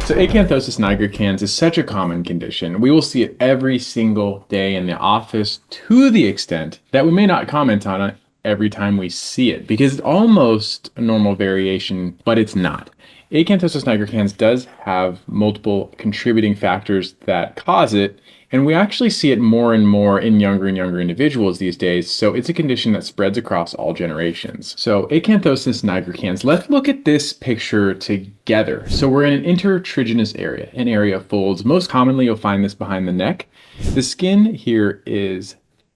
So acanthosis nigricans is such a common condition. We will see it every single day in the office to the extent that we may not comment on it every time we see it because it's almost a normal variation, but it's not. Acanthosis nigricans does have multiple contributing factors that cause it, and we actually see it more and more in younger and younger individuals these days, so it's a condition that spreads across all generations. So acanthosis nigricans, let's look at this picture together. So we're in an intertriginous area, an area of folds. Most commonly you'll find this behind the neck. The skin here is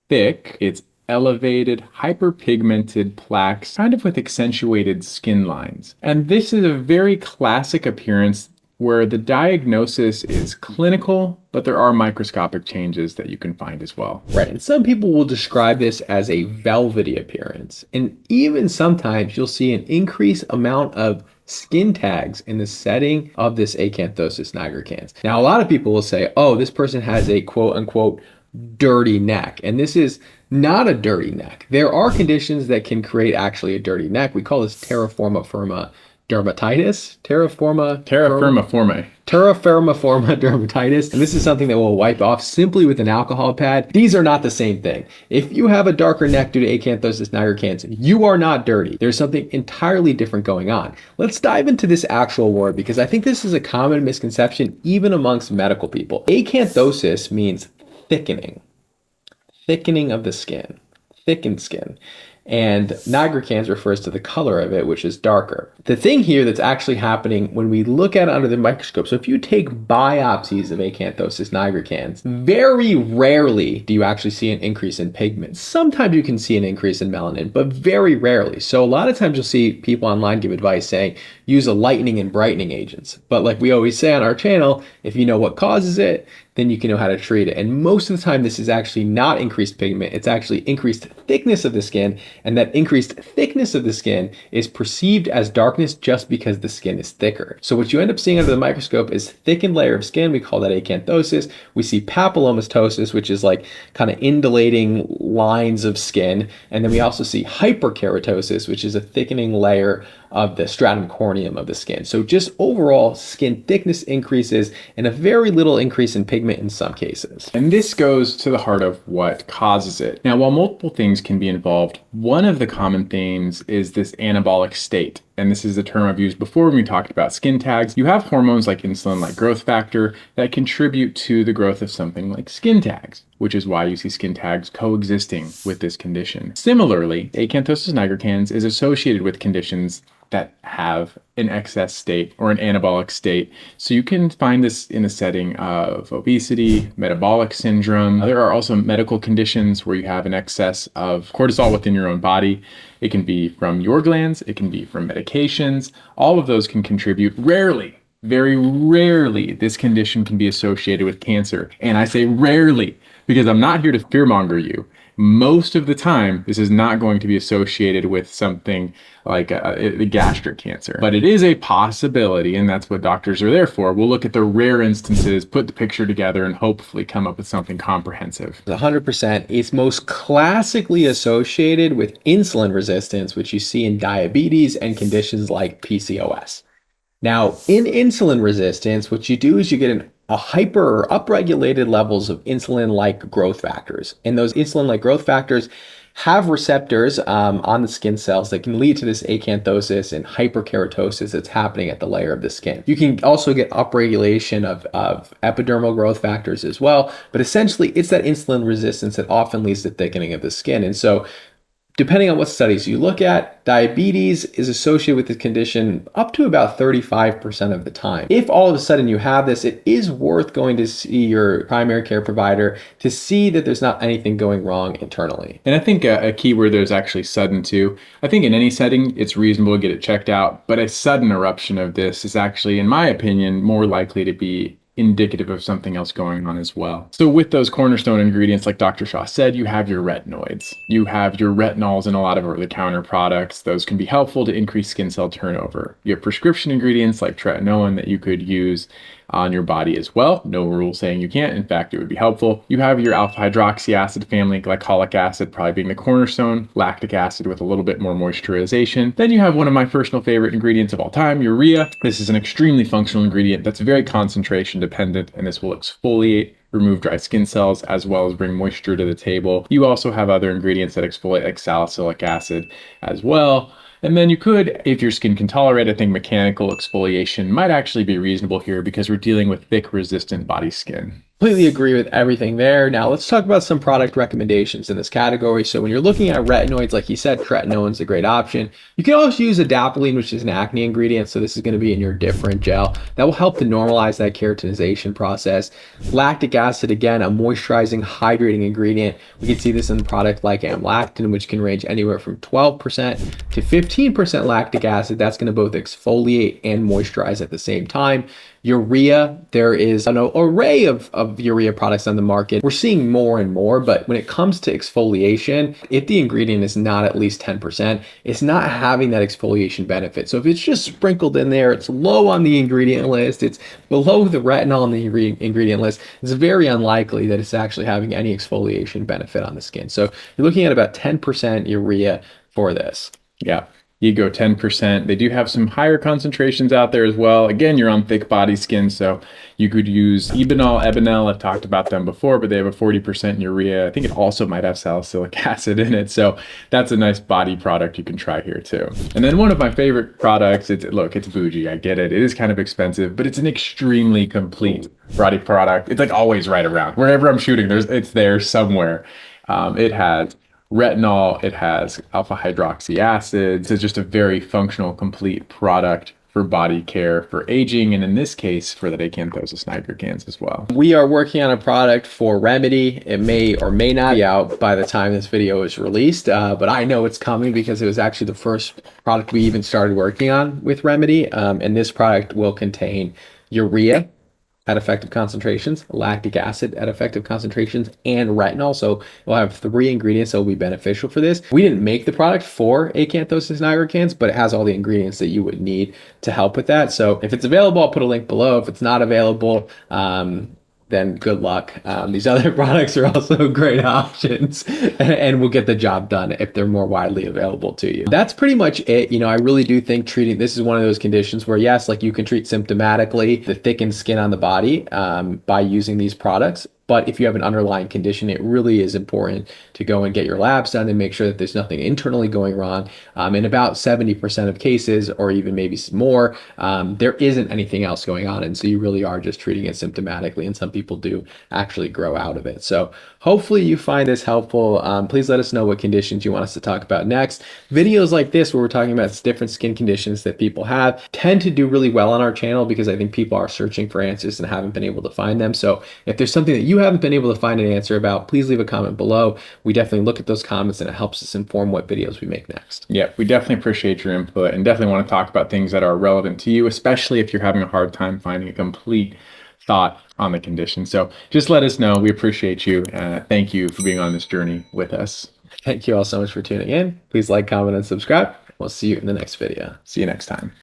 thick, it's elevated, hyperpigmented plaques, kind of with accentuated skin lines. And this is a very classic appearance where the diagnosis is clinical, but there are microscopic changes that you can find as well. Right, and some people will describe this as a velvety appearance. And even sometimes you'll see an increased amount of skin tags in the setting of this acanthosis nigricans. Now, a lot of people will say, oh, this person has a quote unquote dirty neck. And this is not a dirty neck. There are conditions that can create actually a dirty neck. We call this terra firma dermatitis, terra firma formae dermatitis. And this is something that we'll wipe off simply with an alcohol pad. These are not the same thing. If you have a darker neck due to acanthosis nigricans, you are not dirty. There's something entirely different going on. Let's dive into this actual word because I think this is a common misconception even amongst medical people. Acanthosis means thickening of the skin, thickened skin. And nigricans refers to the color of it, which is darker. The thing here that's actually happening when we look at it under the microscope, so if you take biopsies of acanthosis nigricans, very rarely do you actually see an increase in pigment. Sometimes you can see an increase in melanin, but very rarely. So a lot of times you'll see people online give advice saying, use a lightening and brightening agents. But like we always say on our channel, if you know what causes it, then you can know how to treat it. And most of the time, this is actually not increased pigment. It's actually increased thickness of the skin. And that increased thickness of the skin is perceived as darkness just because the skin is thicker. So what you end up seeing under the microscope is thickened layer of skin. We call that acanthosis. We see papillomastosis, which is like kind of undulating lines of skin. And then we also see hyperkeratosis, which is a thickening layer of the stratum corneum of the skin. So just overall skin thickness increases and a very little increase in pigment in some cases. And this goes to the heart of what causes it. Now, while multiple things can be involved, one of the common themes is this anabolic state. And this is a term I've used before when we talked about skin tags. You have hormones like insulin, like growth factor, that contribute to the growth of something like skin tags, which is why you see skin tags coexisting with this condition. Similarly, acanthosis nigricans is associated with conditions that have an excess state or an anabolic state. So you can find this in the setting of obesity, metabolic syndrome. There are also medical conditions where you have an excess of cortisol within your own body. It can be from your glands, it can be from medications. All of those can contribute. Rarely, very rarely, this condition can be associated with cancer. And I say rarely because I'm not here to fearmonger you. Most of the time, this is not going to be associated with something like a gastric cancer, but it is a possibility, and that's what doctors are there for. We'll look at the rare instances, put the picture together, and hopefully come up with something comprehensive. 100%. It's most classically associated with insulin resistance, which you see in diabetes and conditions like PCOS. Now, in insulin resistance, what you do is you get a hyper or upregulated levels of insulin-like growth factors. And those insulin-like growth factors have receptors on the skin cells that can lead to this acanthosis and hyperkeratosis that's happening at the layer of the skin. You can also get upregulation of epidermal growth factors as well, but essentially it's that insulin resistance that often leads to thickening of the skin. And so depending on what studies you look at, diabetes is associated with this condition up to about 35% of the time. If all of a sudden you have this, it is worth going to see your primary care provider to see that there's not anything going wrong internally. And I think a key word there is actually sudden too. I think in any setting, it's reasonable to get it checked out, but a sudden eruption of this is actually, in my opinion, more likely to be indicative of something else going on as well. So with those cornerstone ingredients, like Dr. Shaw said, you have your retinoids. You have your retinols in a lot of over-the-counter products. Those can be helpful to increase skin cell turnover. You have prescription ingredients like tretinoin that you could use on your body as well. No rule saying you can't. In fact, it would be helpful. You have your alpha hydroxy acid family, glycolic acid probably being the cornerstone, lactic acid with a little bit more moisturization. Then you have one of my personal favorite ingredients of all time, urea. This is an extremely functional ingredient that's very concentration dependent, and this will exfoliate, remove dry skin cells, as well as bring moisture to the table. You also have other ingredients that exfoliate like salicylic acid as well. And then you could, if your skin can tolerate, I think mechanical exfoliation might actually be reasonable here because we're dealing with thick, resistant body skin. Completely agree with everything there. Now let's talk about some product recommendations in this category. So when you're looking at retinoids, like you said, tretinoin is a great option. You can also use adapalene, which is an acne ingredient. So this is going to be in your different gel. That will help to normalize that keratinization process. Lactic acid, again, a moisturizing, hydrating ingredient. We can see this in a product like amlactin, which can range anywhere from 12% to 15% lactic acid. That's going to both exfoliate and moisturize at the same time. Urea, there is an array of urea products on the market. We're seeing more and more, but when it comes to exfoliation, if the ingredient is not at least 10%, it's not having that exfoliation benefit. So if it's just sprinkled in there, it's low on the ingredient list, it's below the retinol on the ingredient list, it's very unlikely that it's actually having any exfoliation benefit on the skin. So you're looking at about 10% urea for this. Yeah. You go 10%. They do have some higher concentrations out there as well. Again, you're on thick body skin, so you could use Ebenal. I've talked about them before, but they have a 40% urea. I think it also might have salicylic acid in it, so that's a nice body product you can try here too. And then one of my favorite products, it's bougie, I get it. It is kind of expensive, but it's an extremely complete body product. It's like always right around. Wherever I'm shooting, it's there somewhere. It has retinol, it has alpha hydroxy acid. It's just a very functional, complete product for body care, for aging, and in this case, for that acanthosis nigricans as well. We are working on a product for Remedy. It may or may not be out by the time this video is released, but I know it's coming because it was actually the first product we even started working on with Remedy, and this product will contain urea at effective concentrations, lactic acid at effective concentrations, and retinol. So we'll have 3 ingredients that will be beneficial for this. We didn't make the product for acanthosis nigricans, but it has all the ingredients that you would need to help with that. So if it's available, I'll put a link below. If it's not available, then good luck. These other products are also great options and will get the job done if they're more widely available to you. That's pretty much it. I really do think this is one of those conditions where yes, like you can treat symptomatically the thickened skin on the body by using these products. But if you have an underlying condition, it really is important to go and get your labs done and make sure that there's nothing internally going wrong. In about 70% of cases, or even maybe more, there isn't anything else going on. And so you really are just treating it symptomatically. And some people do actually grow out of it. So hopefully you find this helpful. Please let us know what conditions you want us to talk about next. Videos like this, where we're talking about different skin conditions that people have, tend to do really well on our channel because I think people are searching for answers and haven't been able to find them. So if there's something that you haven't been able to find an answer about, please leave a comment below. We definitely look at those comments and it helps us inform what videos we make next. Yeah, we definitely appreciate your input and definitely want to talk about things that are relevant to you, especially if you're having a hard time finding a complete thought on the condition. So just let us know. We appreciate you. Thank you for being on this journey with us. Thank you all so much for tuning in. Please like, comment, and subscribe. We'll see you in the next video. See you next time.